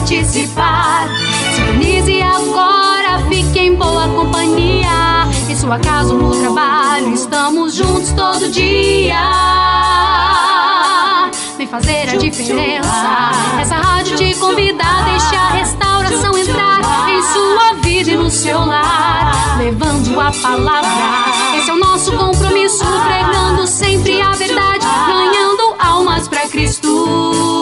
participar. Sintonize agora, fique em boa companhia. Em sua casa ou no trabalho, estamos juntos todo dia. Vem fazer a diferença. Essa rádio te convida a deixar a restauração entrar em sua vida e no seu lar, levando a palavra. Esse é o nosso compromisso, pregando sempre a verdade, ganhando almas para Cristo.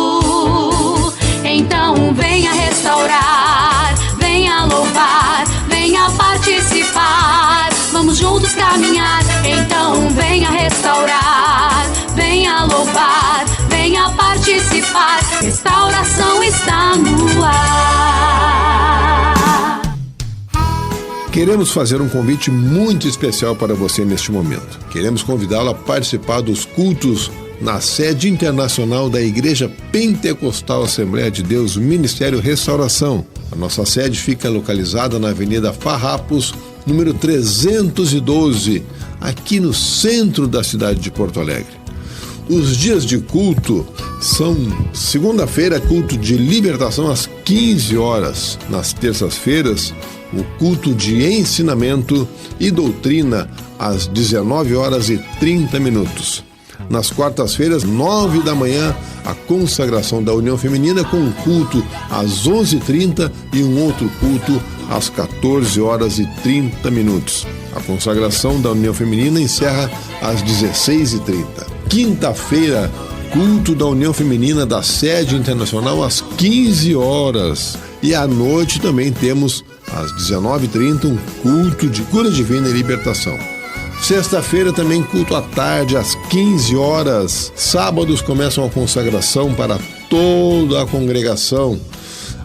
Então venha restaurar, venha louvar, venha participar. Vamos juntos caminhar. Então venha restaurar, venha louvar, venha participar. Restauração está no ar. Queremos fazer um convite muito especial para você neste momento. Queremos convidá-lo a participar dos cultos na sede internacional da Igreja Pentecostal Assembleia de Deus Ministério Restauração. A nossa sede fica localizada na Avenida Farrapos, número 312, aqui no centro da cidade de Porto Alegre. Os dias de culto são segunda-feira, culto de libertação às 15 horas. Nas terças-feiras, o culto de ensinamento e doutrina às 19 horas e 30 minutos. Nas quartas-feiras, 9 da manhã, a consagração da União Feminina com um culto às 11h30 e um outro culto às 14 horas e 30 minutos. A consagração da União Feminina encerra às 16h30. Quinta-feira, culto da União Feminina da Sede Internacional às 15 horas. E à noite também temos, às 19h30, um culto de cura divina e libertação. Sexta-feira também culto à tarde, às 15 horas. Sábados começam a consagração para toda a congregação,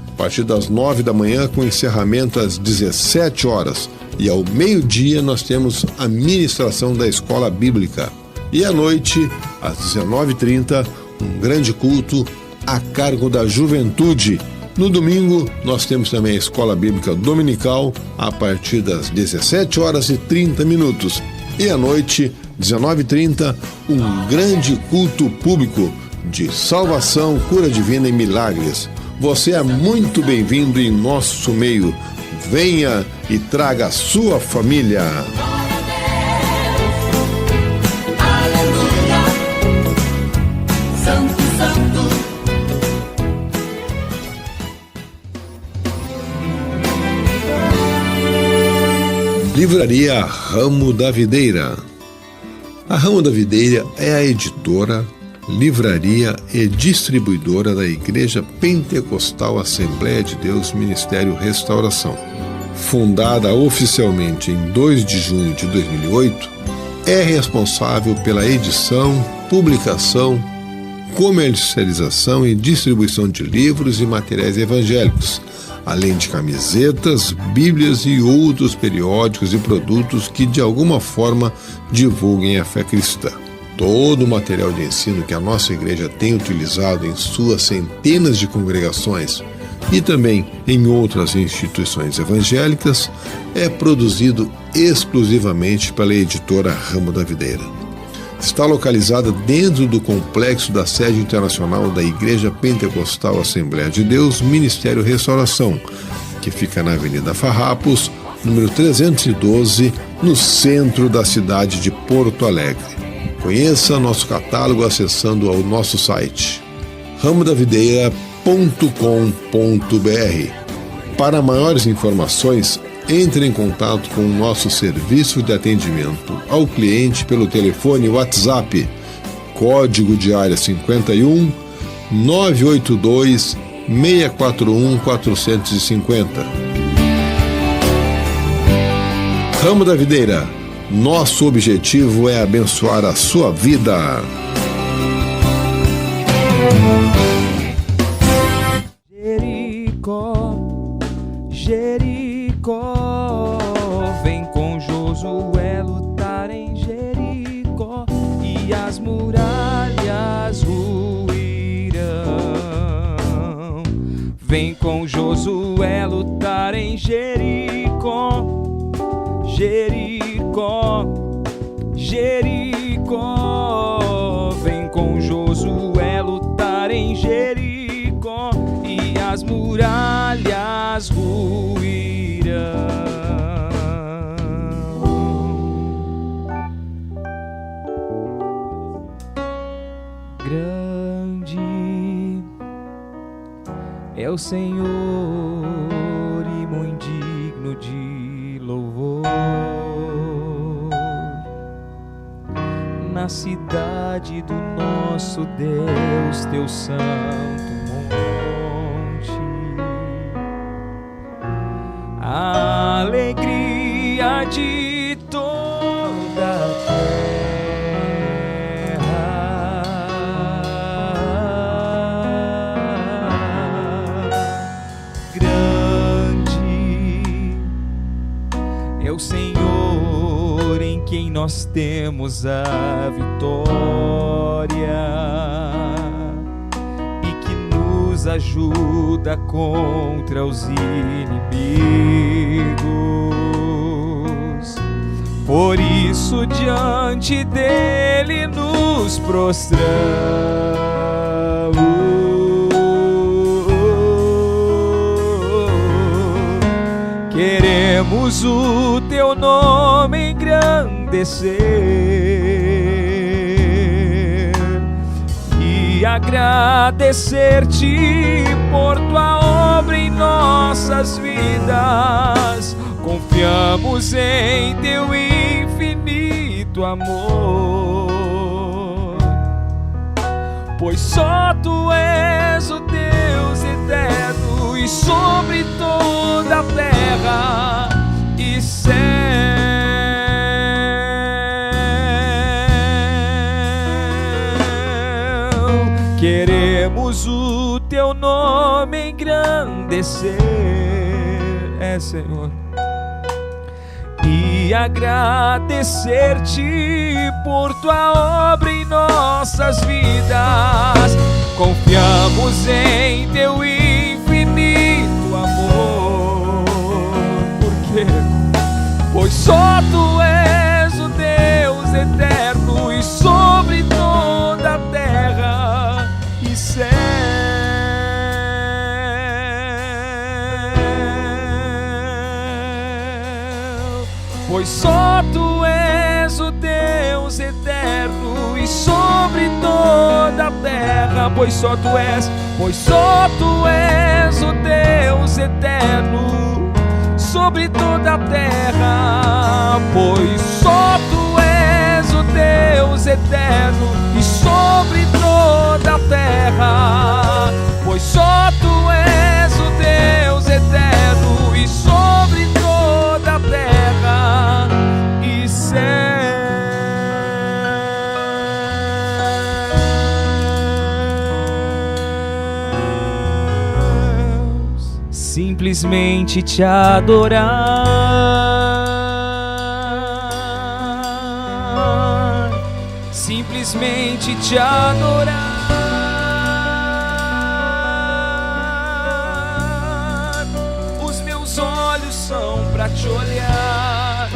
a partir das 9 da manhã, com encerramento às 17 horas. E ao meio-dia nós temos a ministração da escola bíblica. E à noite, às 19h30, um grande culto a cargo da juventude. No domingo, nós temos também a escola bíblica dominical, a partir das 17 horas e 30 minutos. E à noite, 19h30, um grande culto público de salvação, cura divina e milagres. Você é muito bem-vindo em nosso meio. Venha e traga a sua família. Livraria Ramo da Videira. A Ramo da Videira é a editora, livraria e distribuidora da Igreja Pentecostal Assembleia de Deus Ministério Restauração. Fundada oficialmente em 2 de junho de 2008, é responsável pela edição, publicação, comercialização e distribuição de livros e materiais evangélicos, além de camisetas, bíblias e outros periódicos e produtos que de alguma forma divulguem a fé cristã. Todo o material de ensino que a nossa igreja tem utilizado em suas centenas de congregações e também em outras instituições evangélicas é produzido exclusivamente pela editora Ramo da Videira. Está localizada dentro do complexo da sede internacional da Igreja Pentecostal Assembleia de Deus Ministério Restauração, que fica na Avenida Farrapos, número 312, no centro da cidade de Porto Alegre. Conheça nosso catálogo acessando ao nosso site ramodavideira.com.br. Para maiores informações, entre em contato com o nosso serviço de atendimento ao cliente pelo telefone WhatsApp, código de área 51 982 641 450. Ramo da Videira, nosso objetivo é abençoar a sua vida. Jericó, Jericó, vem com Josué lutar em Jericó e as muralhas ruirão. Vem com Josué lutar em Jericó, Jericó, Jericó. Vem com Josué lutar em Jericó e as muralhas ruínas ruirão. Grande é o Senhor e muito digno de louvor na cidade do nosso Deus, teu santo monte. A alegria de toda a terra. Grande é o Senhor em quem nós temos a vitória e que nos ajuda contra os inimigos. Por isso diante dele nos prostramos, queremos o teu nome engrandecer e agradecer-te por tua obra em nossas vidas. Confiamos em teu infinito amor, pois só tu és o Deus eterno e sobre toda a terra e céu. Queremos o teu nome engrandecer, Senhor, e agradecer-te por tua obra em nossas vidas. Confiamos em teu infinito amor, porque pois só tu és o Deus eterno e sobre toda a terra e céu. Pois só tu és o Deus eterno e sobre toda a terra. Pois só tu és o Deus eterno sobre toda a terra. Pois só tu és o Deus eterno e sobre toda a terra. Pois só tu és o Deus eterno e sobre toda a terra e céus. Simplesmente te adorar, simplesmente te adorar. Os meus olhos são pra te olhar,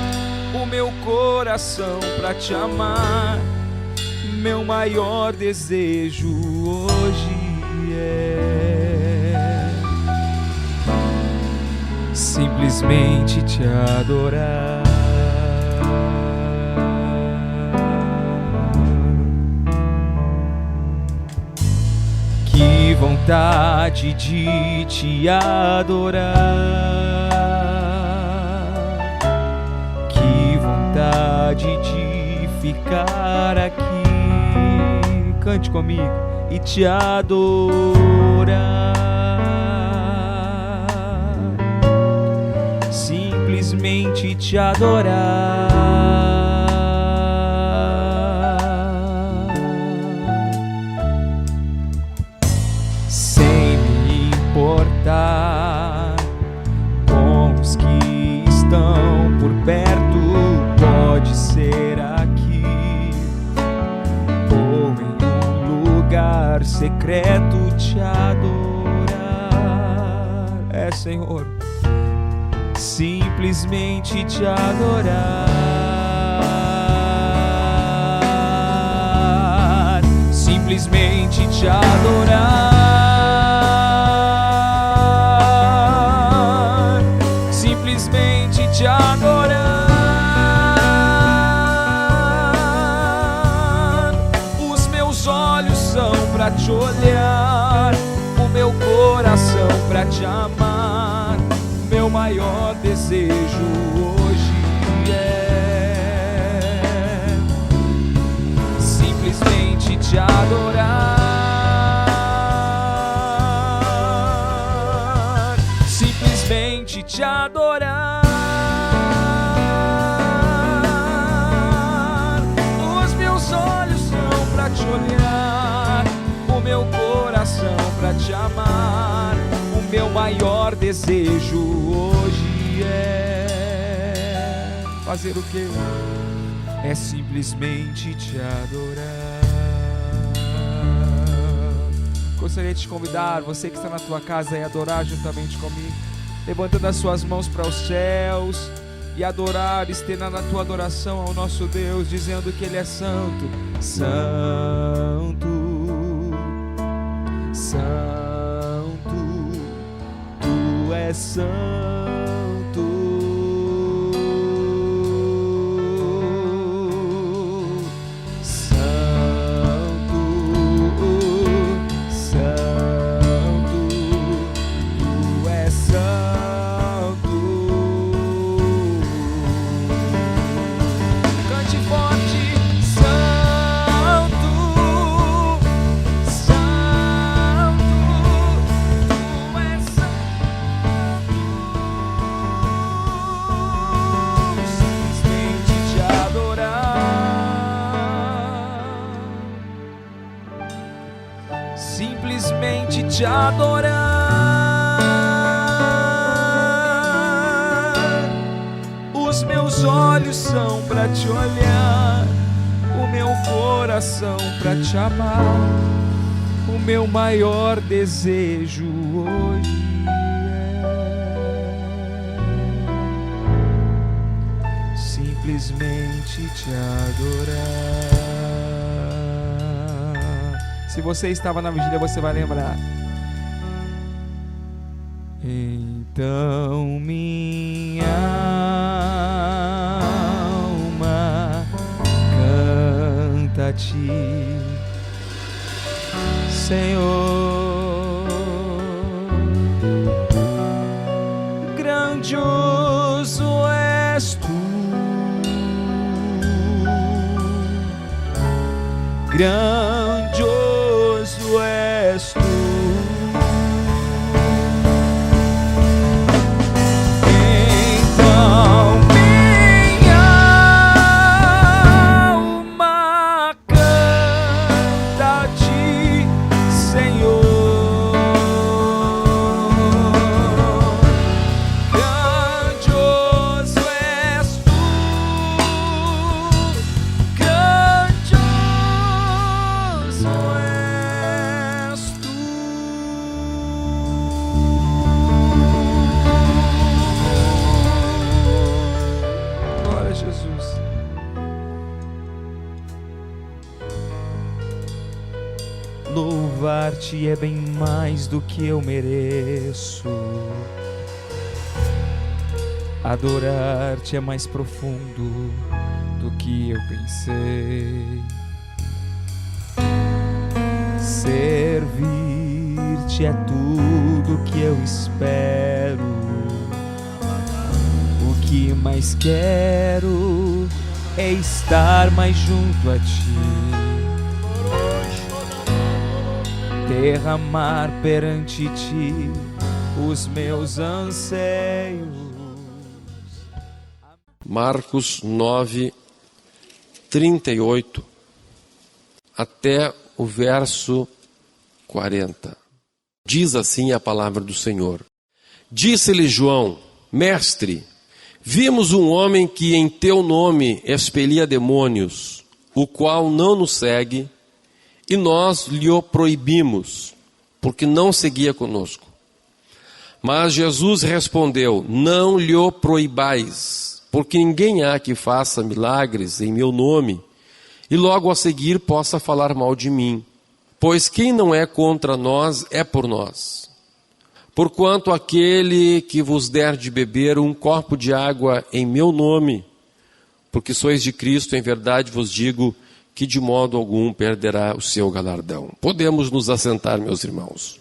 o meu coração pra te amar. Meu maior desejo hoje é simplesmente te adorar. Que vontade de te adorar, que vontade de ficar aqui. Cante comigo e te adorar. Simplesmente te adorar. Sem me importar com os que estão por perto, pode ser aqui ou em um lugar secreto te adorar. Senhor, simplesmente te adorar, simplesmente te adorar. te olhar, o meu coração pra te amar. Meu maior desejo hoje é simplesmente te adorar, simplesmente te adorar. Os meus olhos são pra te olhar, o meu coração pra te amar. O meu maior desejo hoje é fazer o quê? É simplesmente te adorar. Gostaria de te convidar, você que está na tua casa, a adorar juntamente comigo, levantando as suas mãos para os céus e adorar, estender na tua adoração ao nosso Deus, dizendo que Ele é santo, santo, santo, Tu és santo, santo, santo, Tu és santo. Cante forte, santo, santo, Tu és santo. Simplesmente te adorar, simplesmente te adorar. Os meus olhos são pra te olhar, o meu coração pra te amar. O meu maior desejo hoje é simplesmente te adorar. Se você estava na vigília, você vai lembrar. Então minha alma canta a ti, Senhor. Grandioso és tu, grandioso és tu. Então minha alma canta a ti, Senhor. Grandioso és tu, grandioso és tu. Glória a Jesus. Louvar-te é bem mais do que eu mereço. Adorar-te é mais profundo do que eu pensei. Servir-te é tudo que eu espero. O que mais quero é estar mais junto a ti, derramar perante ti os meus anseios. Marcos 9, 38 até o verso 40. Diz assim a palavra do Senhor. Disse-lhe João: Mestre, vimos um homem que em teu nome expelia demônios, o qual não nos segue, e nós lhe o proibimos, porque não seguia conosco. Mas Jesus respondeu: Não lhe o proibais, porque ninguém há que faça milagres em meu nome, e logo a seguir possa falar mal de mim. Pois quem não é contra nós é por nós. Porquanto aquele que vos der de beber um copo de água em meu nome, porque sois de Cristo, em verdade vos digo, que de modo algum perderá o seu galardão. Podemos nos assentar, meus irmãos.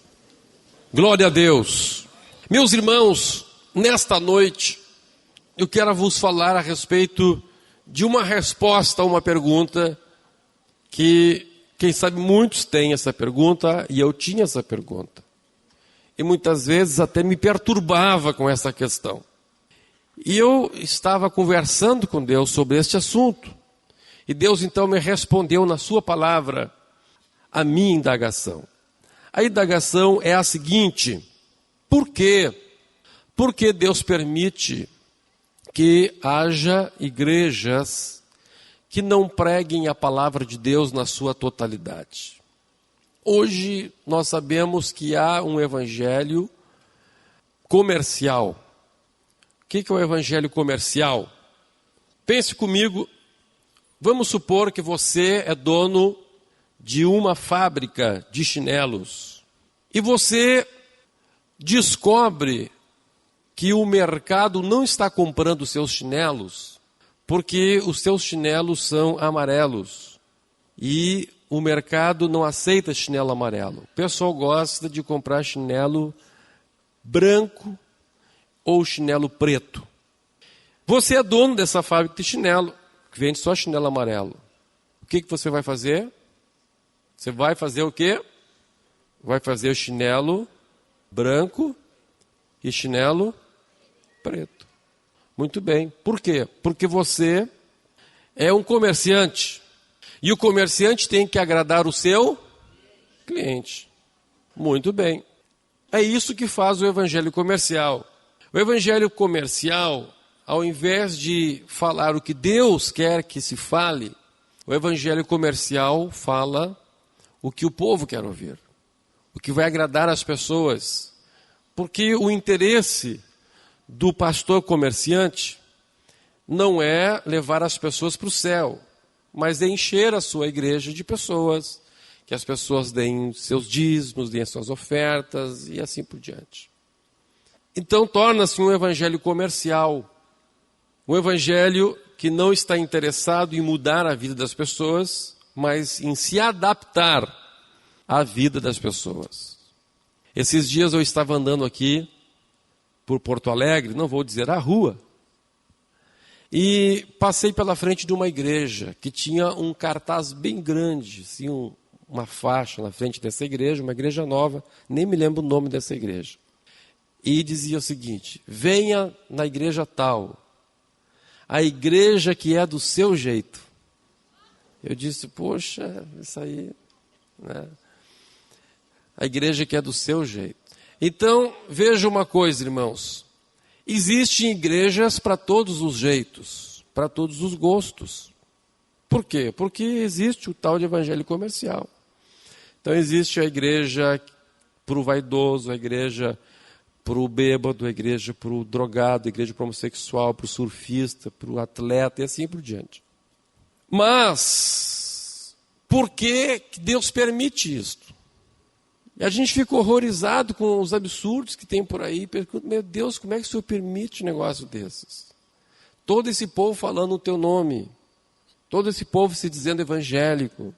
Glória a Deus. Meus irmãos, nesta noite, eu quero vos falar a respeito de uma resposta a uma pergunta que, quem sabe, muitos têm essa pergunta, e eu tinha essa pergunta. E muitas vezes até me perturbava com essa questão. E eu estava conversando com Deus sobre este assunto. E Deus então me respondeu na sua palavra a minha indagação. A indagação é a seguinte: por quê? Por que Deus permite que haja igrejas que não preguem a palavra de Deus na sua totalidade? Hoje nós sabemos que há um evangelho comercial. O que é o evangelho comercial? Pense comigo. Vamos supor que você é dono de uma fábrica de chinelos e você descobre que o mercado não está comprando seus chinelos porque os seus chinelos são amarelos e o mercado não aceita chinelo amarelo. O pessoal gosta de comprar chinelo branco ou chinelo preto. Você é dono dessa fábrica de chinelo, que vende só chinelo amarelo. O que você vai fazer? Você vai fazer o quê? Vai fazer o chinelo branco e chinelo preto. Muito bem. Por quê? Porque você é um comerciante. E o comerciante tem que agradar o seu cliente. Muito bem. É isso que faz o evangelho comercial. O evangelho comercial, ao invés de falar o que Deus quer que se fale, o evangelho comercial fala o que o povo quer ouvir, o que vai agradar as pessoas. Porque o interesse do pastor comerciante não é levar as pessoas para o céu, mas é encher a sua igreja de pessoas, que as pessoas deem seus dízimos, deem suas ofertas e assim por diante. Então torna-se um evangelho comercial, um evangelho que não está interessado em mudar a vida das pessoas, mas em se adaptar à vida das pessoas. Esses dias eu estava andando aqui por Porto Alegre, não vou dizer a rua, e passei pela frente de uma igreja que tinha um cartaz bem grande, assim, uma faixa na frente dessa igreja, uma igreja nova, nem me lembro o nome dessa igreja. E dizia o seguinte: venha na igreja tal, a igreja que é do seu jeito. Eu disse, poxa, isso aí, né? A igreja que é do seu jeito. Então, veja uma coisa, irmãos. Existem igrejas para todos os jeitos, para todos os gostos. Por quê? Porque existe o tal de evangelho comercial. Então, existe a igreja para o vaidoso, a igreja para o bêbado, a igreja para o drogado, a igreja para o homossexual, para o surfista, para o atleta e assim por diante. Mas, por que Deus permite isto? E a gente fica horrorizado com os absurdos que tem por aí. Pergunta, meu Deus, como é que o Senhor permite um negócio desses? Todo esse povo falando o teu nome. Todo esse povo se dizendo evangélico.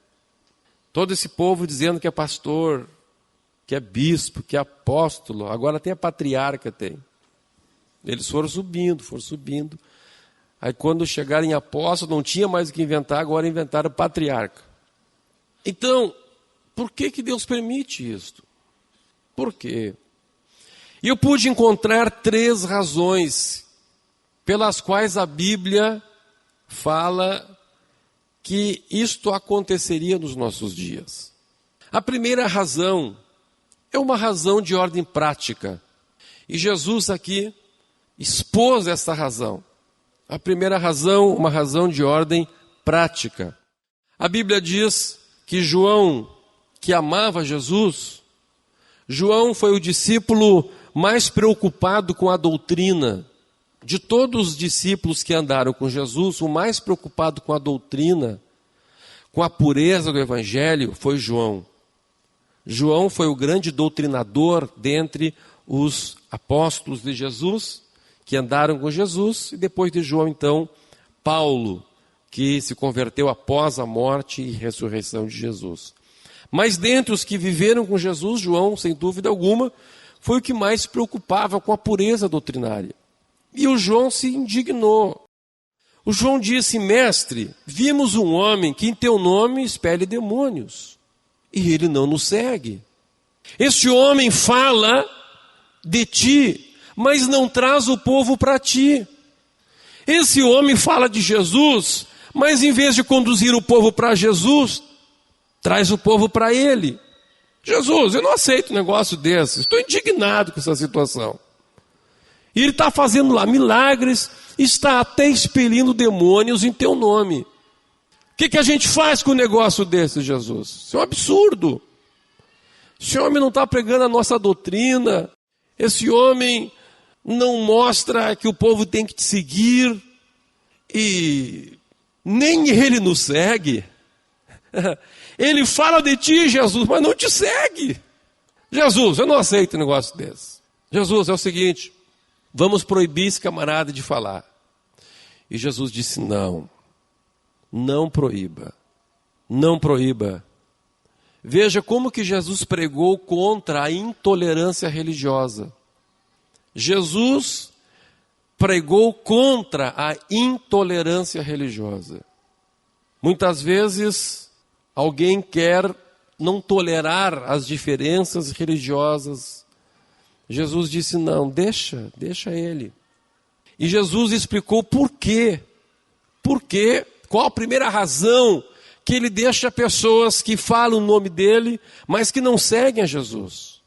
Todo esse povo dizendo que é pastor, que é bispo, que é apóstolo. Agora até a patriarca tem. Eles foram subindo. Aí quando chegaram em apóstolo, não tinha mais o que inventar, agora inventaram patriarca. Então, por que Deus permite isto? Por quê? E eu pude encontrar 3 razões pelas quais a Bíblia fala que isto aconteceria nos nossos dias. A primeira razão é uma razão de ordem prática. E Jesus aqui expôs essa razão. A primeira razão, uma razão de ordem prática. A Bíblia diz que João, que amava Jesus, João foi o discípulo mais preocupado com a doutrina. De todos os discípulos que andaram com Jesus, o mais preocupado com a doutrina, com a pureza do Evangelho, foi João. João foi o grande doutrinador dentre os apóstolos de Jesus, que andaram com Jesus, e depois de João, então, Paulo, que se converteu após a morte e ressurreição de Jesus. Mas dentre os que viveram com Jesus, João, sem dúvida alguma, foi o que mais se preocupava com a pureza doutrinária. E o João se indignou. O João disse: mestre, vimos um homem que em teu nome expele demônios, e ele não nos segue. Este homem fala de ti, mas não traz o povo para ti. Esse homem fala de Jesus, mas em vez de conduzir o povo para Jesus, traz o povo para ele. Jesus, eu não aceito um negócio desse, estou indignado com essa situação. E ele está fazendo lá milagres, está até expelindo demônios em teu nome. O que a gente faz com um negócio desse, Jesus? Isso é um absurdo. Esse homem não está pregando a nossa doutrina, esse homem não mostra que o povo tem que te seguir, e nem ele nos segue. Ele fala de ti, Jesus, mas não te segue. Jesus, eu não aceito um negócio desse. Jesus, é o seguinte, vamos proibir esse camarada de falar. E Jesus disse: não proíba, não proíba. Veja como que Jesus pregou contra a intolerância religiosa. Jesus pregou contra a intolerância religiosa. Muitas vezes alguém quer não tolerar as diferenças religiosas. Jesus disse: não, deixa ele. E Jesus explicou por quê. Por quê? Qual a primeira razão que ele deixa pessoas que falam o nome dele, mas que não seguem a Jesus?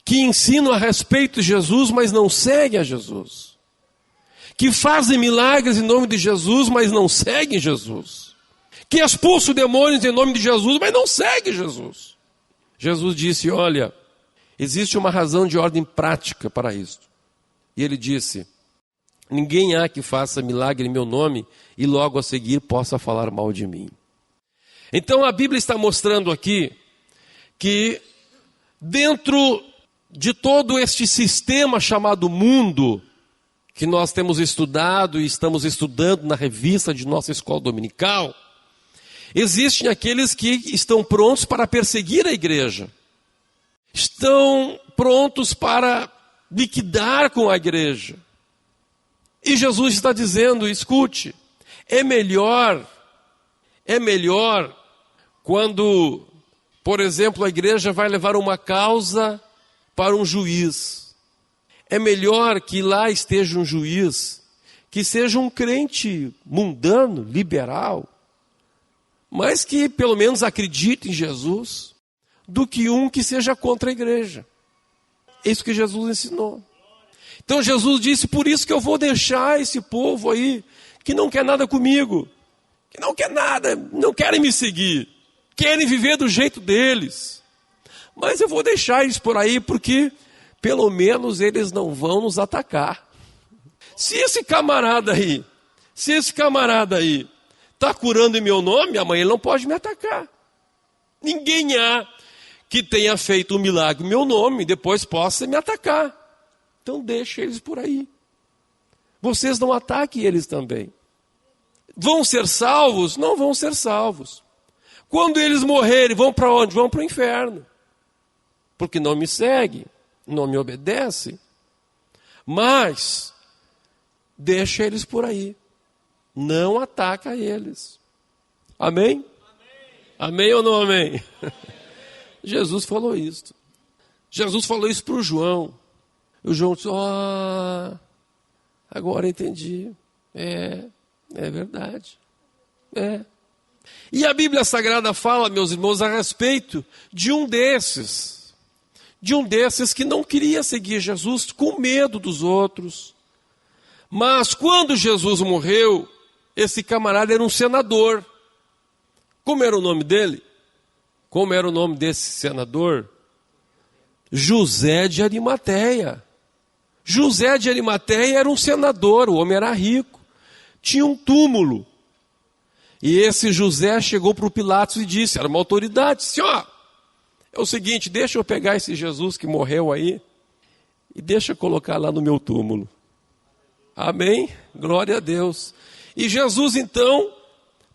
Que ensinam a respeito de Jesus, mas não seguem a Jesus? Que fazem milagres em nome de Jesus, mas não seguem Jesus? Que expulsam demônios em nome de Jesus, mas não seguem Jesus? Jesus disse: olha, existe uma razão de ordem prática para isso. E ele disse: ninguém há que faça milagre em meu nome e logo a seguir possa falar mal de mim. Então a Bíblia está mostrando aqui que dentro de todo este sistema chamado mundo, que nós temos estudado e estamos estudando na revista de nossa escola dominical, existem aqueles que estão prontos para perseguir a igreja, estão prontos para liquidar com a igreja. E Jesus está dizendo: escute, é melhor quando, por exemplo, a igreja vai levar uma causa para um juiz. É melhor que lá esteja um juiz que seja um crente mundano, liberal, mas que pelo menos acredite em Jesus, do que um que seja contra a igreja. É isso que Jesus ensinou. Então Jesus disse: por isso que eu vou deixar esse povo aí, que não quer nada comigo, que não quer nada, não querem me seguir, querem viver do jeito deles. Mas eu vou deixar eles por aí, porque pelo menos eles não vão nos atacar. Se esse camarada aí está curando em meu nome, amanhã ele não pode me atacar. Ninguém há que tenha feito um milagre em meu nome e depois possa me atacar. Então deixa eles por aí. Vocês não ataquem eles também. Vão ser salvos? Não vão ser salvos. Quando eles morrerem, vão para onde? Vão para o inferno. Porque não me seguem, não me obedecem. Mas deixa eles por aí. Não ataca eles. Amém? Amém ou não amém? Jesus falou isso. Jesus falou isso para o João. O João disse: agora entendi. É verdade. E a Bíblia Sagrada fala, meus irmãos, a respeito de um desses que não queria seguir Jesus com medo dos outros. Mas quando Jesus morreu, esse camarada era um senador. Como era o nome dele? Como era o nome desse senador? José de Arimateia. José de Arimateia era um senador, o homem era rico, tinha um túmulo. E esse José chegou para o Pilatos e disse, era uma autoridade, disse: é o seguinte, deixa eu pegar esse Jesus que morreu aí e deixa eu colocar lá no meu túmulo. Amém? Glória a Deus. E Jesus então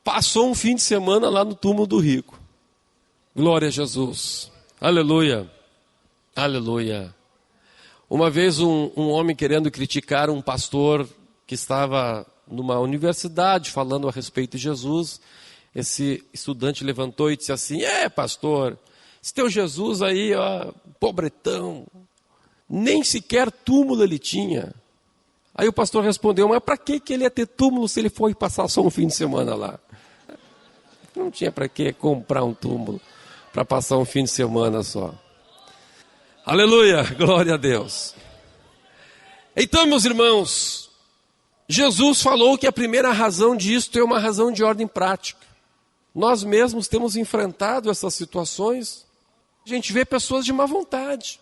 passou um fim de semana lá no túmulo do rico. Glória a Jesus. Aleluia. Aleluia. Uma vez um homem querendo criticar um pastor que estava numa universidade falando a respeito de Jesus, esse estudante levantou e disse assim: pastor, esse teu Jesus aí, ó, pobretão, nem sequer túmulo ele tinha. Aí o pastor respondeu: mas para que ele ia ter túmulo se ele foi passar só um fim de semana lá? Não tinha para que comprar um túmulo para passar um fim de semana só. Aleluia, glória a Deus. Então, meus irmãos, Jesus falou que a primeira razão disto é uma razão de ordem prática. Nós mesmos temos enfrentado essas situações. A gente vê pessoas de má vontade,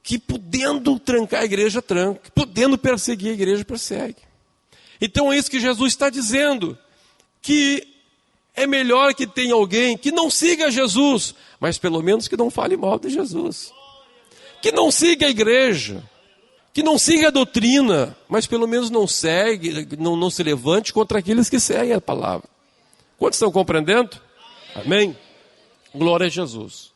que podendo trancar a igreja, tranca, podendo perseguir a igreja, persegue. Então é isso que Jesus está dizendo, que é melhor que tenha alguém que não siga Jesus, mas pelo menos que não fale mal de Jesus. Que não siga a igreja, que não siga a doutrina, mas pelo menos não se levante contra aqueles que seguem a palavra. Quantos estão compreendendo? Amém? Glória a Jesus.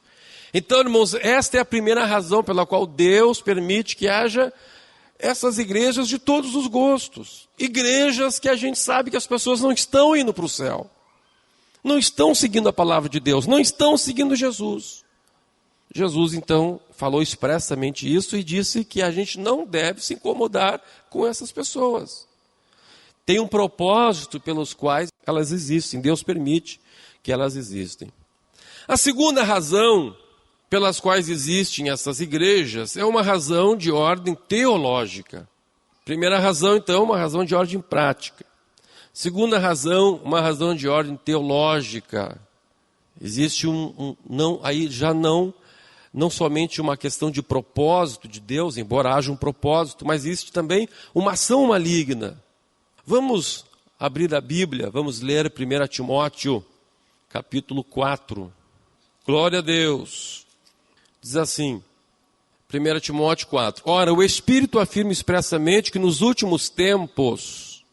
Então, irmãos, esta é a primeira razão pela qual Deus permite que haja essas igrejas de todos os gostos. Igrejas que a gente sabe que as pessoas não estão indo para o céu. Não estão seguindo a palavra de Deus, não estão seguindo Jesus. Jesus, então, falou expressamente isso e disse que a gente não deve se incomodar com essas pessoas. Tem um propósito pelos quais elas existem, Deus permite que elas existem. A segunda razão pelas quais existem essas igrejas é uma razão de ordem teológica. Primeira razão, então, uma razão de ordem prática. Segunda razão, uma razão de ordem teológica. Existe aí já não somente uma questão de propósito de Deus, embora haja um propósito, mas existe também uma ação maligna. Vamos abrir a Bíblia, vamos ler 1 Timóteo, capítulo 4. Glória a Deus. Diz assim, 1 Timóteo 4. Ora, o Espírito afirma expressamente que nos últimos tempos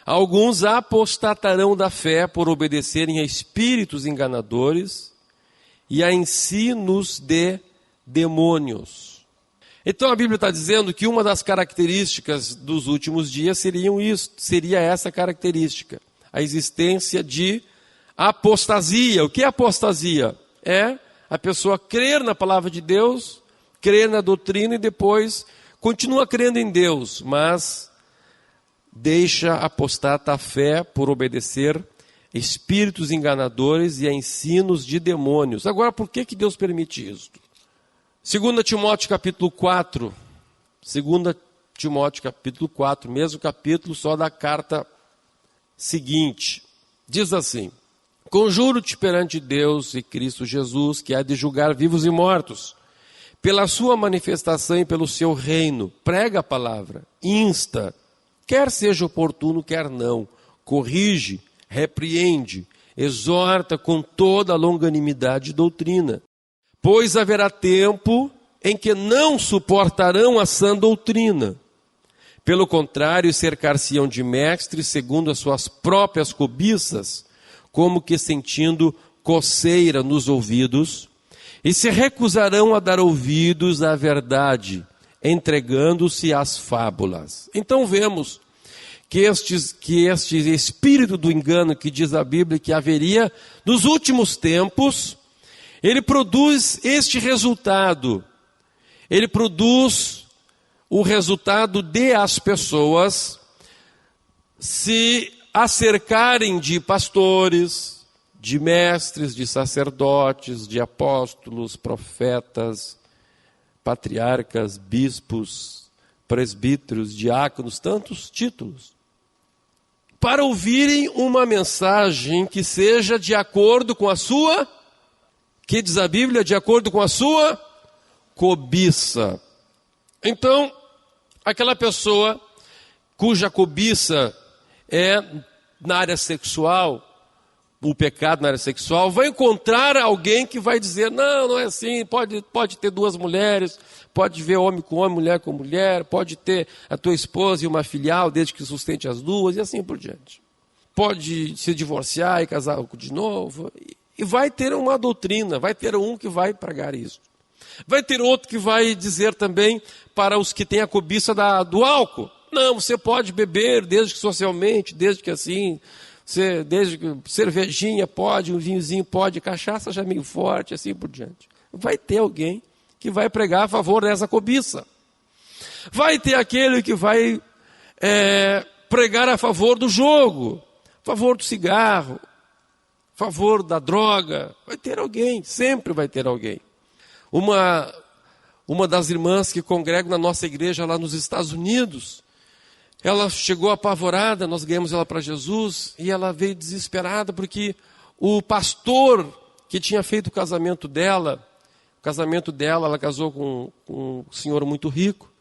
alguns apostatarão da fé por obedecerem a espíritos enganadores e a ensinos de demônios. Então a Bíblia está dizendo que uma das características dos últimos dias seria essa característica, a existência de apostasia. O que é apostasia? É a pessoa crer na palavra de Deus, crer na doutrina e depois continua crendo em Deus, mas deixa apostata a fé por obedecer espíritos enganadores e a ensinos de demônios. Agora, por que Deus permite isso? 2 Timóteo capítulo 4, 2 Timóteo capítulo 4, mesmo capítulo só da carta seguinte, diz assim: conjuro-te perante Deus e Cristo Jesus, que há de julgar vivos e mortos, pela sua manifestação e pelo seu reino, prega a palavra, insta, quer seja oportuno, quer não, corrige, repreende, exorta com toda a longanimidade e doutrina. Pois haverá tempo em que não suportarão a sã doutrina. Pelo contrário, cercar-se-ão de mestres segundo as suas próprias cobiças, como que sentindo coceira nos ouvidos, e se recusarão a dar ouvidos à verdade, entregando-se às fábulas. Então vemos que este espírito do engano que diz a Bíblia que haveria nos últimos tempos, ele produz este resultado. Ele produz o resultado de as pessoas se acercarem de pastores, de mestres, de sacerdotes, de apóstolos, profetas, patriarcas, bispos, presbíteros, diáconos, tantos títulos, para ouvirem uma mensagem que seja de acordo com a sua, que diz a Bíblia, de acordo com a sua cobiça. Então, aquela pessoa cuja cobiça é na área sexual, o pecado na área sexual, vai encontrar alguém que vai dizer, não é assim, pode ter duas mulheres, pode ver homem com homem, mulher com mulher, pode ter a tua esposa e uma filial, desde que sustente as duas, e assim por diante. pode se divorciar e casar de novo. E vai ter uma doutrina, vai ter um que vai pregar isso. Vai ter outro que vai dizer também para os que têm a cobiça do álcool. Não, você pode beber desde que socialmente, desde que assim, desde que cervejinha pode, um vinhozinho pode, cachaça já meio forte, assim por diante. Vai ter alguém que vai pregar a favor dessa cobiça. Vai ter aquele que vai pregar a favor do jogo, a favor do cigarro, a favor da droga. Vai ter alguém, sempre vai ter alguém. Uma das irmãs que congregam na nossa igreja lá nos Estados Unidos, ela chegou apavorada, nós ganhamos ela para Jesus, e ela veio desesperada porque o pastor que tinha feito o casamento dela, ela casou com um senhor muito rico,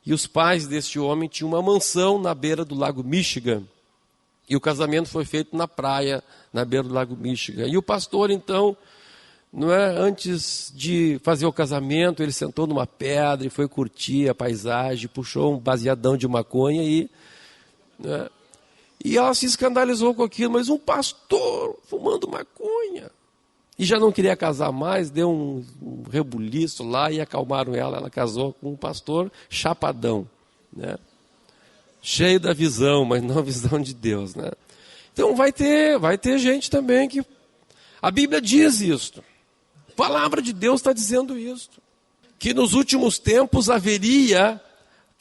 e os pais deste homem tinham uma mansão na beira do Lago Michigan, e o casamento foi feito na praia, na beira do Lago Michigan. E o pastor, então, antes de fazer o casamento, ele sentou numa pedra e foi curtir a paisagem, puxou um baseadão de maconha e ela se escandalizou com aquilo, mas um pastor fumando maconha. E já não queria casar mais, deu um rebuliço lá e acalmaram ela. Ela casou com um pastor chapadão, cheio da visão, mas não a visão de Deus. Então vai ter gente também que... A Bíblia diz isso. A palavra de Deus está dizendo isso. Que nos últimos tempos haveria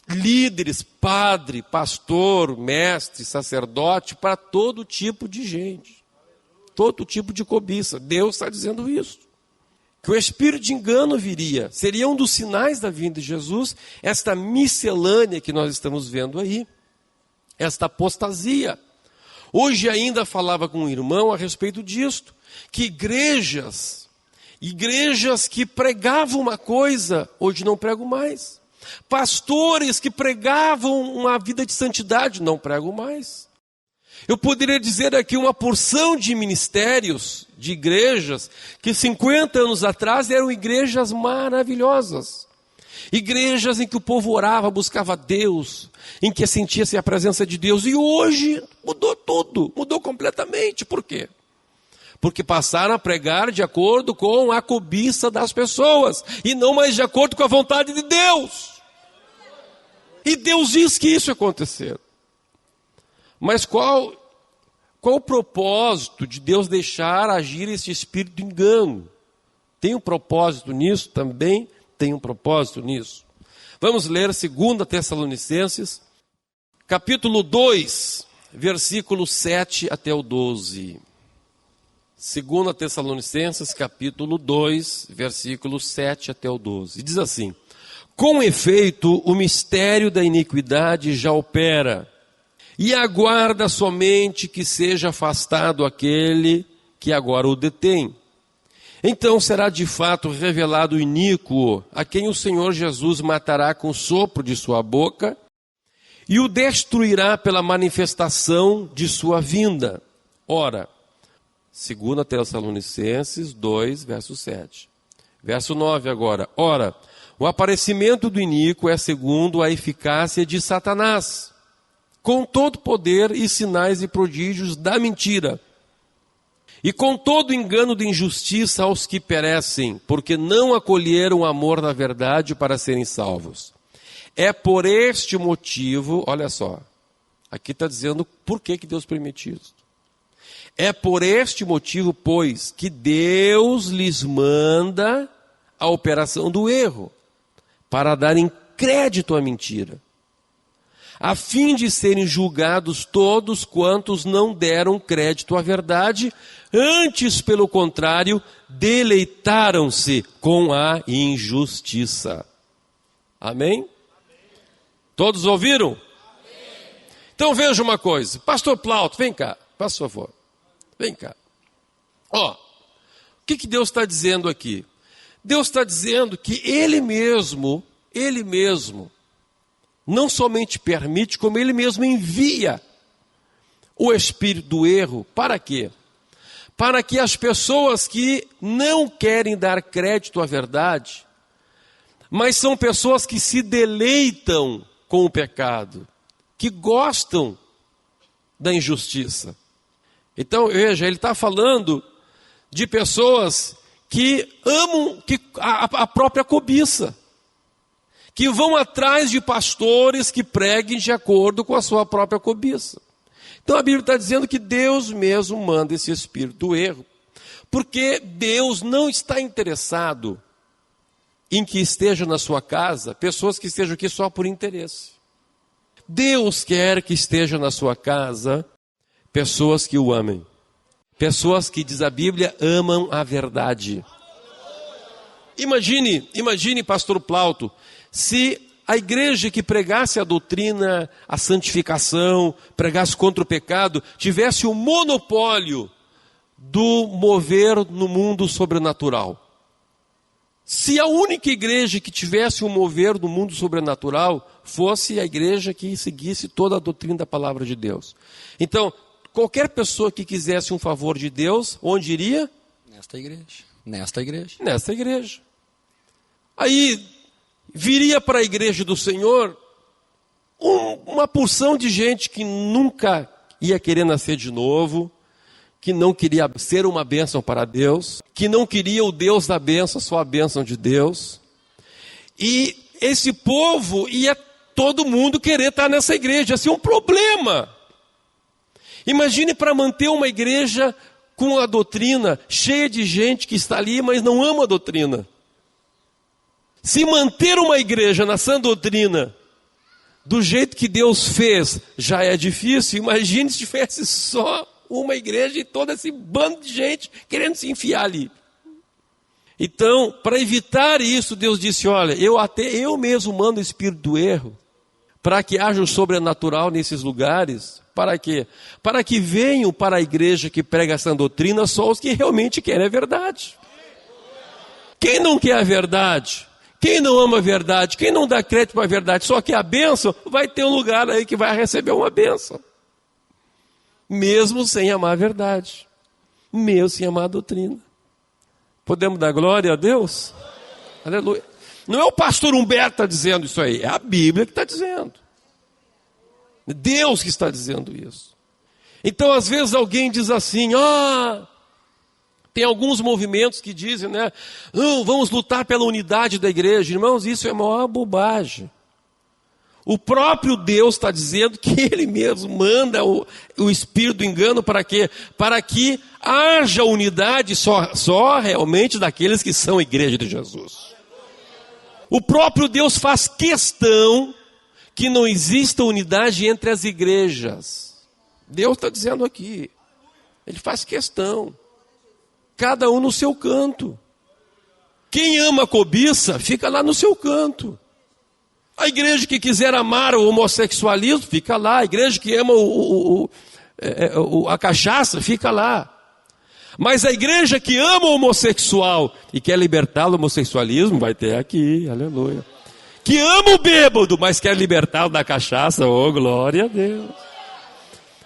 líderes, padre, pastor, mestre, sacerdote, para todo tipo de gente. Todo tipo de cobiça. Deus está dizendo isso. Que o espírito de engano viria. Seria um dos sinais da vinda de Jesus, esta miscelânea que nós estamos vendo aí. Esta apostasia. Hoje ainda falava com um irmão a respeito disto. Que igrejas que pregavam uma coisa, hoje não pregam mais. Pastores que pregavam uma vida de santidade, não pregam mais. Eu poderia dizer aqui uma porção de ministérios, de igrejas, que 50 anos atrás eram igrejas maravilhosas. Igrejas em que o povo orava, buscava Deus, em que sentia-se a presença de Deus. E hoje mudou tudo, mudou completamente. Por quê? Porque passaram a pregar de acordo com a cobiça das pessoas, e não mais de acordo com a vontade de Deus. E Deus diz que isso aconteceu. Mas qual o propósito de Deus deixar agir esse espírito de engano? Tem um propósito nisso? Também tem um propósito nisso. Vamos ler 2 Tessalonicenses, capítulo 2, versículo 7 até o 12. 2 Tessalonicenses, capítulo 2, versículo 7 até o 12. Diz assim: com efeito, o mistério da iniquidade já opera, e aguarda somente que seja afastado aquele que agora o detém. Então será de fato revelado o iníquo, a quem o Senhor Jesus matará com o sopro de sua boca, e o destruirá pela manifestação de sua vinda. Ora, 2 Tessalonicenses 2, verso 7. Verso 9 agora. Ora, o aparecimento do iníquo é segundo a eficácia de Satanás, com todo poder e sinais e prodígios da mentira, e com todo engano de injustiça aos que perecem, porque não acolheram o amor da verdade para serem salvos. É por este motivo, olha só, aqui está dizendo por que Deus permite isso. É por este motivo, pois, que Deus lhes manda a operação do erro, para darem crédito à mentira, a fim de serem julgados todos quantos não deram crédito à verdade, antes, pelo contrário, deleitaram-se com a injustiça. Amém? Todos ouviram? Amém. Então veja uma coisa. Pastor Plauto, vem cá, por favor. Vem cá. O que Deus está dizendo aqui? Deus está dizendo que Ele mesmo, não somente permite, como Ele mesmo envia o espírito do erro. Para quê? Para que as pessoas que não querem dar crédito à verdade, mas são pessoas que se deleitam com o pecado, que gostam da injustiça, Então, veja, ele está falando de pessoas que amam a própria cobiça, que vão atrás de pastores que preguem de acordo com a sua própria cobiça. Então a Bíblia está dizendo que Deus mesmo manda esse espírito do erro, porque Deus não está interessado em que estejam na sua casa pessoas que estejam aqui só por interesse. Deus quer que estejam na sua casa pessoas que o amem. Pessoas que, diz a Bíblia, amam a verdade. Imagine, pastor Plauto, se a igreja que pregasse a doutrina, a santificação, pregasse contra o pecado, tivesse o monopólio do mover no mundo sobrenatural. Se a única igreja que tivesse o mover no mundo sobrenatural fosse a igreja que seguisse toda a doutrina da palavra de Deus. Então, qualquer pessoa que quisesse um favor de Deus, onde iria? Nesta igreja. Nesta igreja. Nesta igreja. Aí viria para a igreja do Senhor uma porção de gente que nunca ia querer nascer de novo, que não queria ser uma bênção para Deus, que não queria o Deus da bênção, só a bênção de Deus. E esse povo ia todo mundo querer estar nessa igreja. Assim, um problema. Imagine para manter uma igreja com a doutrina, cheia de gente que está ali, mas não ama a doutrina. Se manter uma igreja na sã doutrina, do jeito que Deus fez, já é difícil, imagine se tivesse só uma igreja e todo esse bando de gente querendo se enfiar ali. Então, para evitar isso, Deus disse, olha, eu mesmo mando o espírito do erro, para que haja o sobrenatural nesses lugares. Para quê? Para que venham para a igreja que prega essa doutrina só os que realmente querem a verdade. Quem não quer a verdade, quem não ama a verdade, quem não dá crédito para a verdade, só quer a bênção, vai ter um lugar aí que vai receber uma bênção. Mesmo sem amar a verdade, mesmo sem amar a doutrina. Podemos dar glória a Deus? Aleluia. Não é o pastor Humberto que está dizendo isso aí, é a Bíblia que está dizendo. Deus que está dizendo isso. Então, às vezes alguém diz assim, tem alguns movimentos que dizem, né? Vamos lutar pela unidade da igreja. Irmãos, isso é a maior bobagem. O próprio Deus está dizendo que Ele mesmo manda o espírito do engano para quê? Para que haja unidade só realmente daqueles que são a igreja de Jesus. O próprio Deus faz questão que não exista unidade entre as igrejas. Deus está dizendo aqui. Ele faz questão. Cada um no seu canto. Quem ama a cobiça, fica lá no seu canto. A igreja que quiser amar o homossexualismo, fica lá. A igreja que ama a cachaça, fica lá. Mas a igreja que ama o homossexual e quer libertá-lo do homossexualismo, vai ter aqui, aleluia. Que ama o bêbado, mas quer libertá-lo da cachaça, oh, glória a Deus.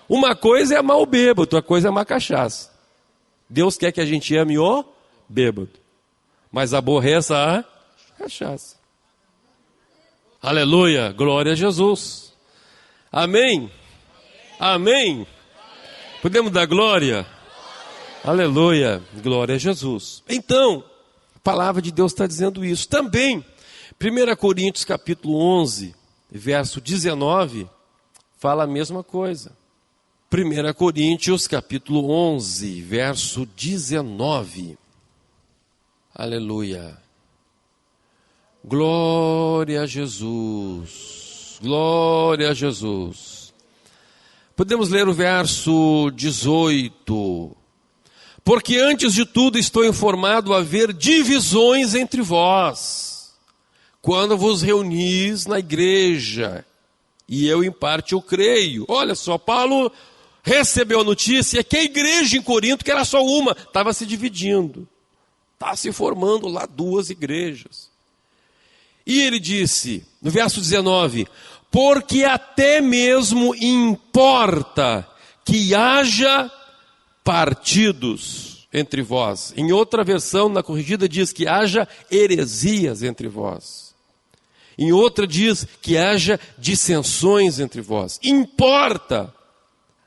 Uma coisa é amar o bêbado, outra coisa é amar a cachaça. Deus quer que a gente ame o bêbado, mas aborreça a cachaça. Aleluia, glória a Jesus. Amém? Amém? Podemos dar glória? Aleluia, glória a Jesus. Então, a palavra de Deus está dizendo isso. Também, 1 Coríntios capítulo 11, verso 19, fala a mesma coisa. 1 Coríntios capítulo 11, verso 19. Aleluia. Glória a Jesus. Glória a Jesus. Podemos ler o verso 18. Porque antes de tudo estou informado a haver divisões entre vós, quando vos reunis na igreja, e eu em parte eu creio. Olha só, Paulo recebeu a notícia que a igreja em Corinto, que era só uma, estava se dividindo. Estava se formando lá duas igrejas. E ele disse, no verso 19, porque até mesmo importa que haja partidos entre vós. Em outra versão, na corrigida, diz que haja heresias entre vós. Em outra diz que haja dissensões entre vós. Importa.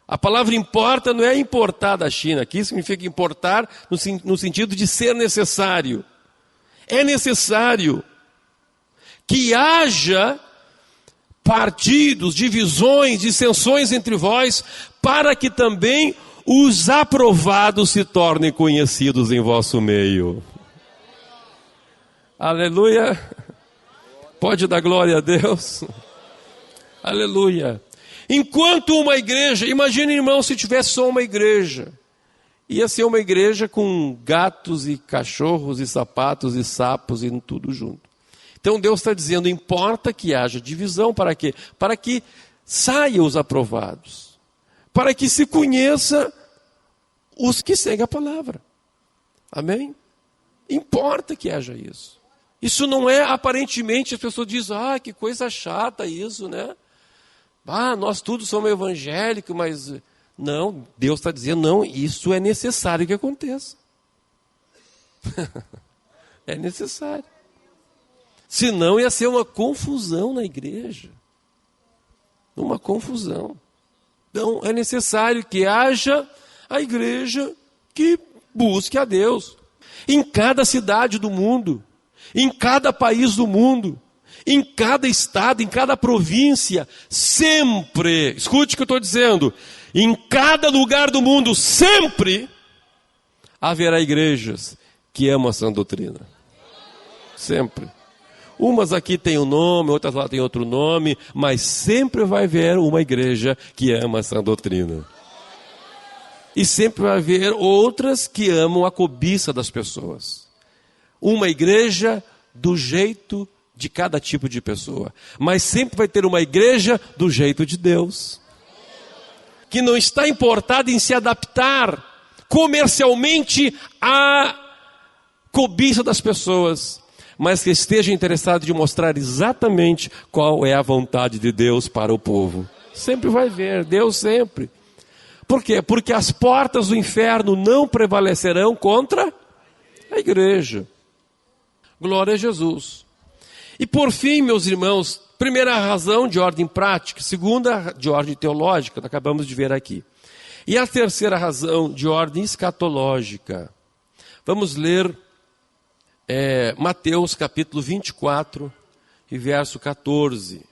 A palavra importa não é importar da China. Aqui significa importar no sentido de ser necessário. É necessário que haja partidos, divisões, dissensões entre vós, para que também os aprovados se tornem conhecidos em vosso meio. Aleluia. Pode dar glória a Deus. Aleluia. Enquanto uma igreja, imagine, irmão, se tivesse só uma igreja. Ia ser uma igreja com gatos e cachorros e sapatos e sapos e tudo junto. Então Deus está dizendo, importa que haja divisão, para quê? Para que saiam os aprovados. Para que se conheça os que seguem a palavra. Amém? Importa que haja isso. Isso não é, aparentemente, as pessoas dizem, que coisa chata isso, né? Nós todos somos evangélicos, mas... Não, Deus está dizendo, não, isso é necessário que aconteça. É necessário. Senão ia ser uma confusão na igreja. Uma confusão. Então é necessário que haja a igreja que busque a Deus. Em cada cidade do mundo, em cada país do mundo, em cada estado, em cada província, sempre, escute o que eu estou dizendo, em cada lugar do mundo, sempre haverá igrejas que amam a sã doutrina. Sempre. Umas aqui têm um nome, outras lá têm outro nome, mas sempre vai haver uma igreja que ama a sã doutrina. E sempre vai haver outras que amam a cobiça das pessoas. Uma igreja do jeito de cada tipo de pessoa. Mas sempre vai ter uma igreja do jeito de Deus. Que não está importada em se adaptar comercialmente à cobiça das pessoas, mas que esteja interessado de mostrar exatamente qual é a vontade de Deus para o povo. Sempre vai ver, Deus sempre. Por quê? Porque as portas do inferno não prevalecerão contra a igreja. Glória a Jesus. E por fim, meus irmãos, primeira razão de ordem prática, segunda de ordem teológica, acabamos de ver aqui. E a terceira razão de ordem escatológica. Vamos ler Mateus capítulo 24 e verso 14.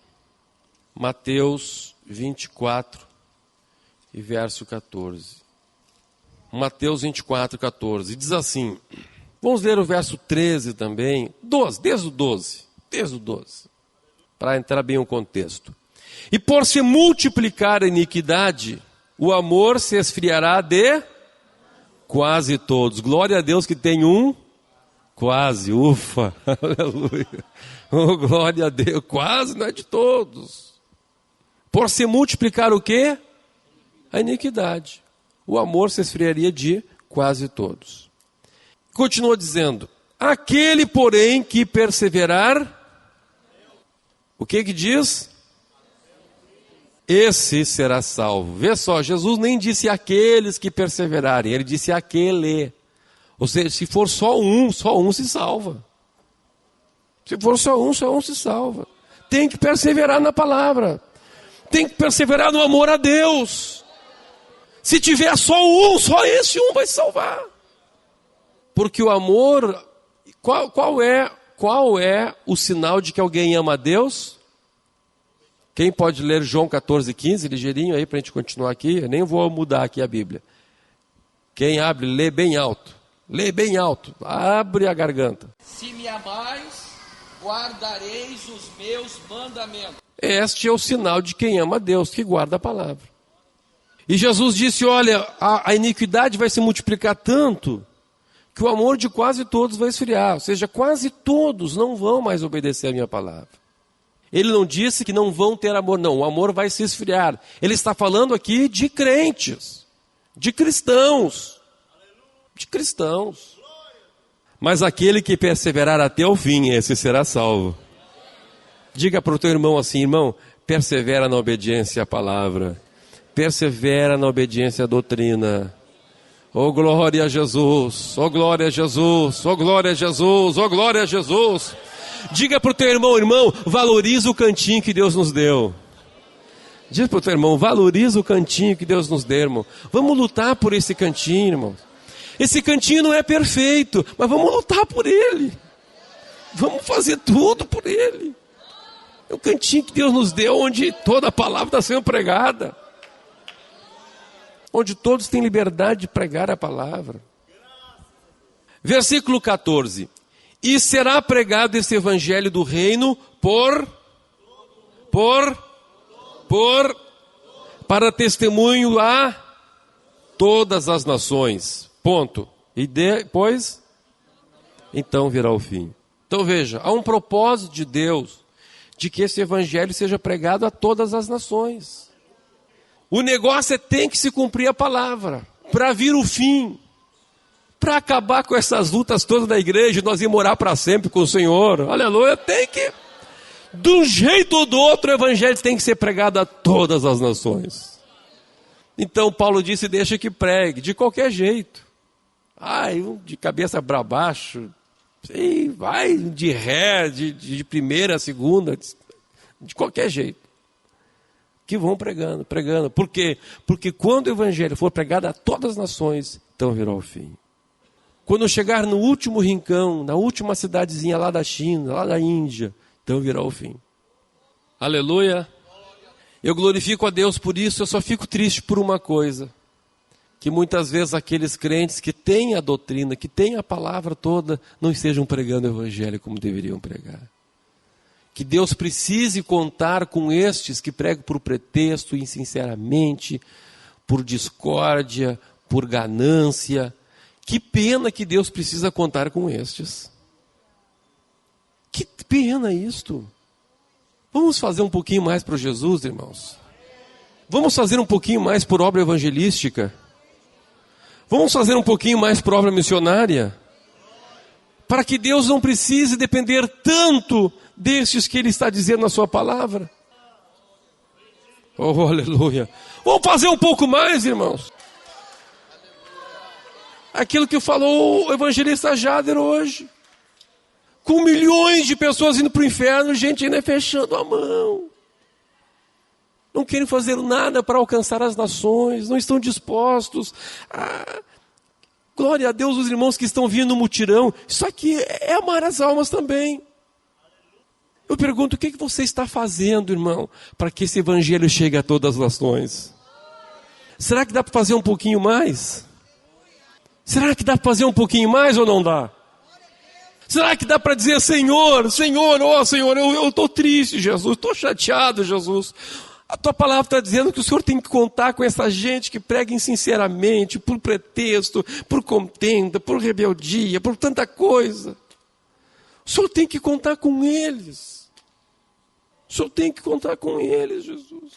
Mateus 24 e verso 14. Mateus 24, 14. Diz assim, vamos ler o verso 13 também, 12, desde o 12, para entrar bem o contexto. E por se multiplicar a iniquidade, o amor se esfriará de quase todos. Glória a Deus que tem um quase, ufa, aleluia. Oh, glória a Deus, quase não é de todos. Por se multiplicar o quê? A iniquidade. O amor se esfriaria de quase todos. Continua dizendo, aquele, porém, que perseverar, o que diz? Esse será salvo. Vê só, Jesus nem disse aqueles que perseverarem, ele disse aquele. Ou seja, se for só um se salva. Se for só um se salva. Tem que perseverar na palavra. Tem que perseverar no amor a Deus. Se tiver só esse um vai salvar. Porque o amor, qual é o sinal de que alguém ama a Deus? Quem pode ler João 14,15, ligeirinho aí para a gente continuar aqui? Eu nem vou mudar aqui a Bíblia. Quem abre, lê bem alto. Lê bem alto, abre a garganta. Se me amais, guardareis os meus mandamentos. Este é o sinal de quem ama a Deus, que guarda a palavra. E Jesus disse, olha, a iniquidade vai se multiplicar tanto, que o amor de quase todos vai esfriar. Ou seja, quase todos não vão mais obedecer a minha palavra. Ele não disse que não vão ter amor, não. O amor vai se esfriar. Ele está falando aqui de crentes, de cristãos. De cristãos. Mas aquele que perseverar até o fim, esse será salvo. Diga para o teu irmão assim, irmão, persevera na obediência à palavra. Persevera na obediência à doutrina. Oh glória a Jesus, oh glória a Jesus, oh glória a Jesus, oh glória a Jesus. Diga para o teu irmão, valoriza o cantinho que Deus nos deu. Diz para o teu irmão, valoriza o cantinho que Deus nos deu, irmão. Vamos lutar por esse cantinho, irmão. Esse cantinho não é perfeito, mas vamos lutar por ele. Vamos fazer tudo por ele. É o cantinho que Deus nos deu, onde toda a palavra está sendo pregada. Onde todos têm liberdade de pregar a palavra. Versículo 14. E será pregado esse evangelho do reino para testemunho a todas as nações. Ponto. E depois, então virá o fim. Então veja, há um propósito de Deus de que esse evangelho seja pregado a todas as nações. O negócio tem que se cumprir a palavra, para vir o fim, para acabar com essas lutas todas da igreja, nós ir morar para sempre com o Senhor. Aleluia, tem que, de um jeito ou do outro, o evangelho tem que ser pregado a todas as nações. Então Paulo disse, deixa que pregue, de qualquer jeito. De cabeça para baixo, vai de ré, de primeira a segunda, de qualquer jeito. Que vão pregando. Por quê? Porque quando o evangelho for pregado a todas as nações, então virá o fim. Quando chegar no último rincão, na última cidadezinha lá da China, lá da Índia, então virá o fim. Aleluia. Eu glorifico a Deus por isso, eu só fico triste por uma coisa. Que muitas vezes aqueles crentes que têm a doutrina, que têm a palavra toda, não estejam pregando o evangelho como deveriam pregar. Que Deus precise contar com estes que pregam por pretexto, insinceramente, por discórdia, por ganância. Que pena que Deus precisa contar com estes. Que pena isto. Vamos fazer um pouquinho mais para Jesus, irmãos? Vamos fazer um pouquinho mais por obra evangelística? Vamos fazer um pouquinho mais por obra missionária? Para que Deus não precise depender tanto destes que Ele está dizendo na sua palavra. Oh, aleluia. Vamos fazer um pouco mais, irmãos. Aquilo que falou o evangelista Jader hoje. Com milhões de pessoas indo para o inferno, gente ainda fechando a mão. Não querem fazer nada para alcançar as nações, não estão dispostos. Glória a Deus, os irmãos que estão vindo no mutirão. Isso aqui é amar as almas também. Eu pergunto, o que você está fazendo, irmão, para que esse evangelho chegue a todas as nações? Será que dá para fazer um pouquinho mais? Será que dá para fazer um pouquinho mais ou não dá? Será que dá para dizer, Senhor, eu estou triste, Jesus, estou chateado, Jesus. A tua palavra está dizendo que o Senhor tem que contar com essa gente que prega insinceramente, por pretexto, por contenda, por rebeldia, por tanta coisa. O Senhor tem que contar com eles. O Senhor tem que contar com eles, Jesus.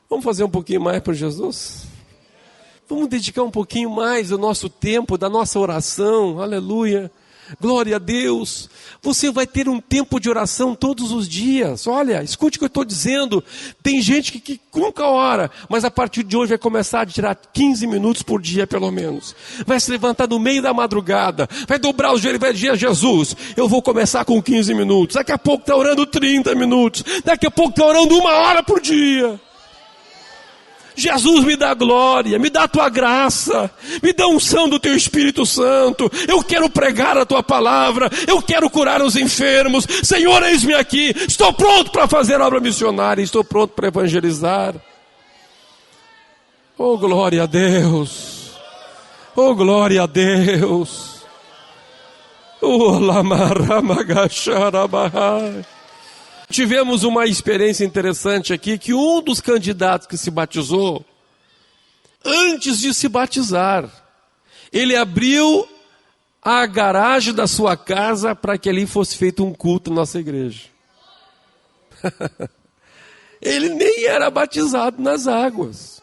Vamos fazer um pouquinho mais para Jesus? Vamos dedicar um pouquinho mais do nosso tempo, da nossa oração, aleluia. Glória a Deus. Você vai ter um tempo de oração todos os dias. Olha, escute o que eu estou dizendo. Tem gente que nunca ora, mas a partir de hoje vai começar a tirar 15 minutos por dia pelo menos. Vai se levantar no meio da madrugada, vai dobrar os joelhos e vai dizer a Jesus, eu vou começar com 15 minutos. Daqui a pouco está orando 30 minutos. Daqui a pouco está orando 1 hora por dia. Jesus, me dá glória, me dá a tua graça, me dá a unção do teu Espírito Santo. Eu quero pregar a tua palavra, eu quero curar os enfermos. Senhor, eis-me aqui, estou pronto para fazer obra missionária, estou pronto para evangelizar. Oh, glória a Deus, oh, glória a Deus. Oh, lamaramagacharabahai. Tivemos uma experiência interessante aqui, que um dos candidatos que se batizou, antes de se batizar, ele abriu a garagem da sua casa para que ali fosse feito um culto na nossa igreja. Ele nem era batizado nas águas.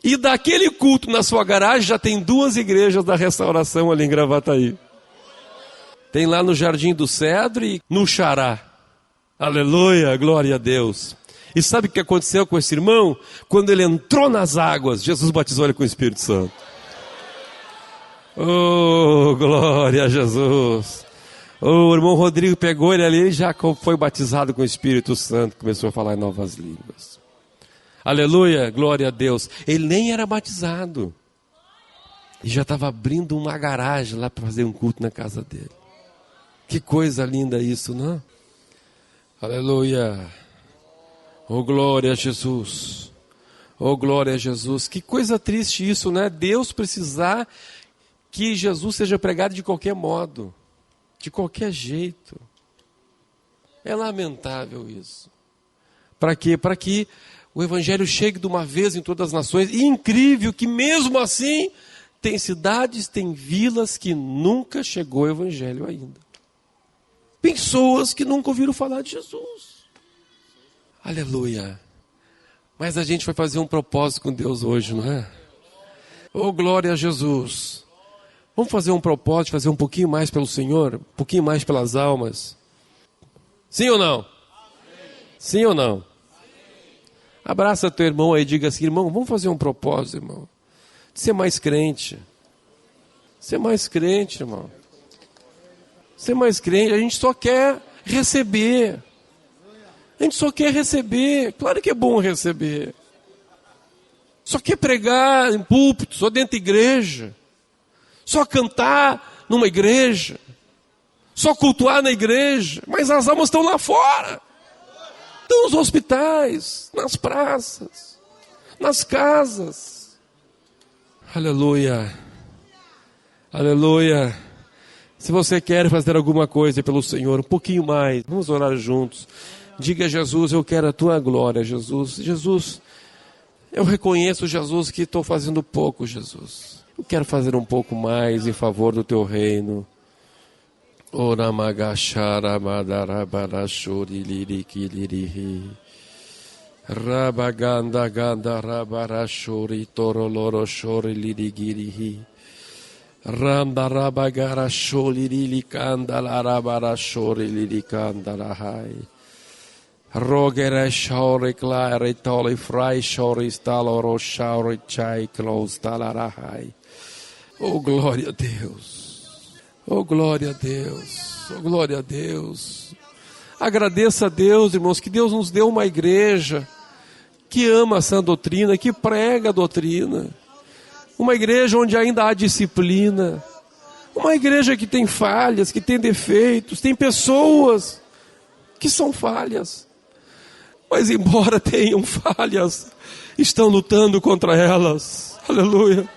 E daquele culto na sua garagem já tem 2 igrejas da restauração ali em Gravataí. Tem lá no Jardim do Cedro e no Xará. Aleluia, glória a Deus. E sabe o que aconteceu com esse irmão? Quando ele entrou nas águas, Jesus batizou ele com o Espírito Santo. Oh, glória a Jesus. Oh, o irmão Rodrigo pegou ele ali e já foi batizado com o Espírito Santo. Começou a falar em novas línguas. Aleluia, glória a Deus. Ele nem era batizado. E já estava abrindo uma garagem lá para fazer um culto na casa dele. Que coisa linda isso, não? Aleluia. Oh, glória a Jesus. Oh, glória a Jesus. Que coisa triste isso, né? Deus precisar que Jesus seja pregado de qualquer modo. De qualquer jeito. É lamentável isso. Para quê? Para que o evangelho chegue de uma vez em todas as nações. E incrível que mesmo assim, tem cidades, tem vilas que nunca chegou o evangelho ainda. Pessoas que nunca ouviram falar de Jesus. Aleluia. Mas a gente vai fazer um propósito com Deus hoje, não é? Oh, glória a Jesus. Vamos fazer um propósito, fazer um pouquinho mais pelo Senhor? Um pouquinho mais pelas almas? Sim ou não? Sim ou não? Abraça teu irmão aí e diga assim: irmão, vamos fazer um propósito, irmão. De ser mais crente. Ser mais crente, irmão. Ser mais crente. A gente só quer receber. A gente só quer receber. Claro que é bom receber. Só quer pregar em púlpito, só dentro da igreja. Só cantar numa igreja. Só cultuar na igreja. Mas as almas estão lá fora. Estão nos hospitais, nas praças, nas casas. Aleluia. Aleluia. Se você quer fazer alguma coisa pelo Senhor, um pouquinho mais, vamos orar juntos. Diga a Jesus: eu quero a tua glória, Jesus. Jesus, eu reconheço, Jesus, que estou fazendo pouco, Jesus. Eu quero fazer um pouco mais em favor do teu reino. Ora magashara madarabara shori liriki lirihi. Rabaganda ganda rabara shori toroloro shori lirigirihi. Ramba rabagara shori lilikanda larabara shori lilikanda lahai. Rogere shori klare toli frai shori staloro shori chai close talarahai. Oh, glória a Deus. Oh, glória a Deus, oh, glória a Deus. Agradeça a Deus, irmãos, que Deus nos deu uma igreja que ama essa doutrina, que prega a doutrina. Uma igreja onde ainda há disciplina. Uma igreja que tem falhas, que tem defeitos, tem pessoas que são falhas. Mas embora tenham falhas, estão lutando contra elas. Aleluia.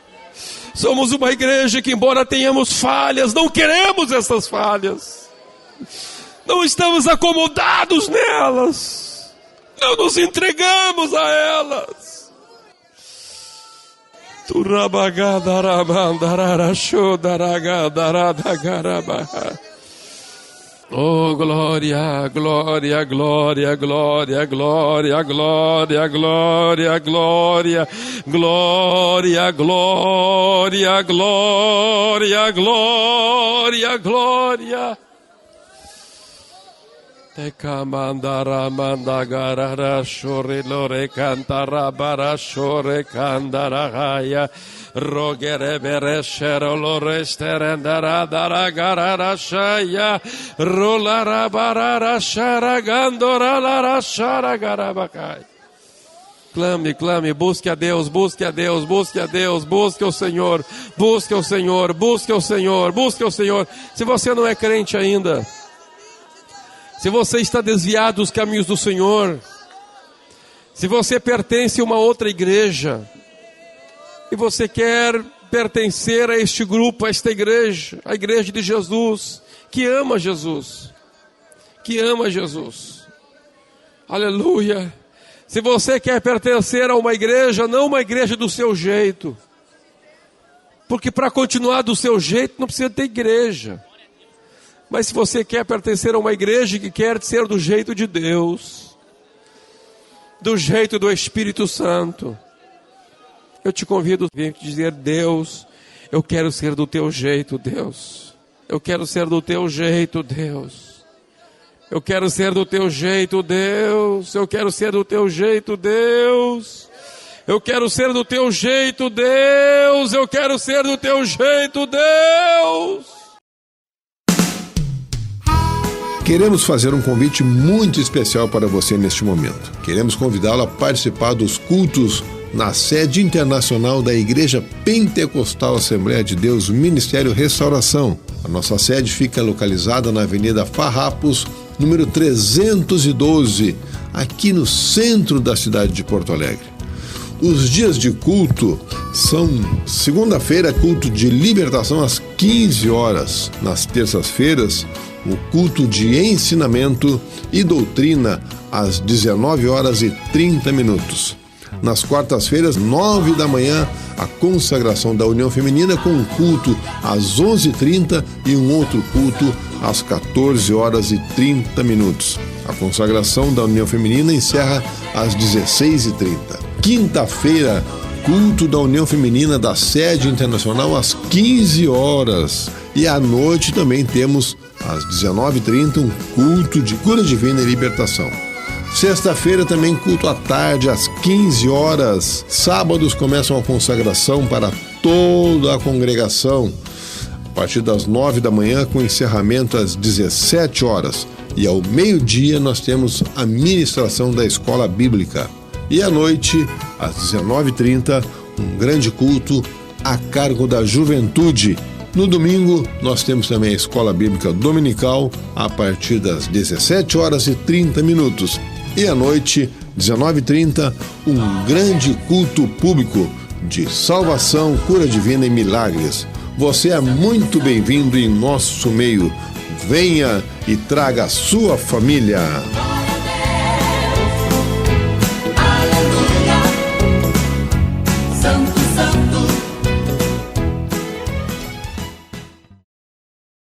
Somos uma igreja que, embora tenhamos falhas, não queremos essas falhas. Não estamos acomodados nelas. Não nos entregamos a elas. Oh, glória, glória, glória, glória, glória, glória, glória, glória, glória, glória, glória, glória, glória. Te camandara mandagarara shore lore cantara bara shore candara haya. Rogere berescero lore sterendara daragarara shaya. Rolara barara sharagandora lara sharagarabakai. Clame, clame, busque a Deus, busque a Deus, busque a Deus, busque o Senhor, busque o Senhor, busque o Senhor, busque o Senhor. Se você não é crente ainda, se você está desviado dos caminhos do Senhor, se você pertence a uma outra igreja, e você quer pertencer a este grupo, a esta igreja, a igreja de Jesus, que ama Jesus, que ama Jesus, aleluia. Se você quer pertencer a uma igreja, não uma igreja do seu jeito, porque para continuar do seu jeito não precisa ter igreja. Mas se você quer pertencer a uma igreja que quer ser do jeito de Deus, do jeito do Espírito Santo, eu te convido a dizer: Deus, eu quero ser do teu jeito, Deus. Eu quero ser do teu jeito, Deus. Eu quero ser do teu jeito, Deus. Eu quero ser do teu jeito, Deus. Eu quero ser do teu jeito, Deus. Eu quero ser do teu jeito, Deus. Queremos fazer um convite muito especial para você neste momento. Queremos convidá-lo a participar dos cultos na sede internacional da Igreja Pentecostal Assembleia de Deus Ministério Restauração. A nossa sede fica localizada na Avenida Farrapos, número 312, aqui no centro da cidade de Porto Alegre. Os dias de culto são segunda-feira, culto de libertação às 15 horas. Nas terças-feiras, o culto de ensinamento e doutrina às 19 horas e 30 minutos. Nas quartas-feiras, 9 da manhã, a consagração da União Feminina com um culto às 11h30 e um outro culto às 14 horas e 30 minutos. A consagração da União Feminina encerra às 16h30. Quinta-feira, culto da União Feminina da Sede Internacional às 15 horas. E à noite também temos, às 19h30, um culto de cura divina e libertação. Sexta-feira também culto à tarde, às 15 horas. Sábados começam a consagração para toda a congregação, a partir das 9 da manhã, com encerramento às 17 horas. E ao meio-dia nós temos a ministração da escola bíblica. E à noite, às 19h30, um grande culto a cargo da juventude. No domingo, nós temos também a escola bíblica dominical, a partir das 17 horas e 30 minutos. E à noite, 19h30, um grande culto público de salvação, cura divina e milagres. Você é muito bem-vindo em nosso meio. Venha e traga a sua família.